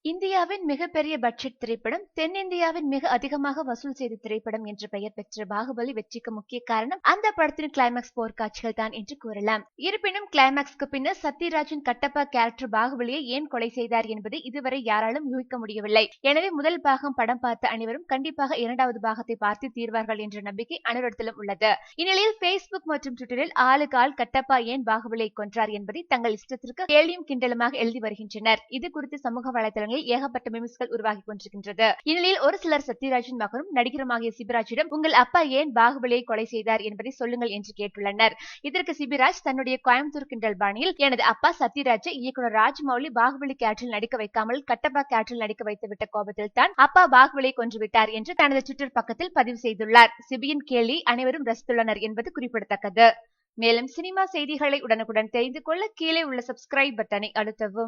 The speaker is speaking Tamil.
இந்தியாவின் மிகப்பெரிய பட்ஜெட் திரைப்படம், தென்னிந்தியாவின் மிக அதிகமாக வசூல் செய்த திரைப்படம் என்ற பெயர் பெற்ற பாகுபலி வெற்றிக்கு முக்கிய காரணம் அந்த படத்தின் கிளைமாக்ஸ் போர்க்காட்சிகள் தான் என்று கூறலாம். இருப்பினும் கிளைமாக்ஸ்க்கு பின்னர் சத்யராஜின் கட்டப்பா கேரக்டர் பாகுபலியை ஏன் கொலை செய்தார் என்பதை இதுவரை யாராலும் யூகிக்க முடியவில்லை. எனவே முதல் பாகம் படம் பார்த்த அனைவரும் கண்டிப்பாக இரண்டாவது பாகத்தை பார்த்து தீர்வார்கள் என்ற நம்பிக்கை அனைவரிடத்திலும் உள்ளது. இந்நிலையில் பேஸ்புக் மற்றும் ட்விட்டரில் ஆளுக்கு ஆள் கட்டப்பா ஏன் பாகுபலியை கொன்றார் என்பதை தங்கள் இஷ்டத்திற்கு கேலியும் கிண்டலுமாக எழுதி வருகின்றனர். இது குறித்து சமூக வலைதளங்கள் ஏகப்பட்ட மீம்ஸ்கள் உருவாகி கொண்டிருக்கின்றது. இந்நிலையில் ஒரு சிலர் சத்யராஜின் மகனும் நடிகருமாகிய சிபிராஜிடம் உங்கள் அப்பா ஏன் பாகுபலியை கொலை செய்தார் என்பதை சொல்லுங்கள் என்று கேட்டுள்ளனர். இதற்கு சிபிராஜ் தன்னுடைய கோயம்புத்தூர் கிண்டல் பாணியில், எனது அப்பா சத்யராஜை இயக்குனர் ராஜமௌலி பாகுபலி கேரக்டரில் நடிக்க வைக்காமல் கட்டப்பா கேரக்டரில் நடிக்க வைத்துவிட்ட கோபத்தில் தான் அப்பா பாகுபலியை கொன்றுவிட்டார் என்று தனது ட்விட்டர் பக்கத்தில் பதிவு செய்துள்ளார். சிபியின் கேலி அனைவரும் ரசித்துள்ளனர் என்பது குறிப்பிடத்தக்கது. மேலும் சினிமா செய்திகளை உடனுக்குடன் தெரிந்து கொள்ள கீழே உள்ள சப்ஸ்கிரைப் பட்டனை அழுத்தவும்.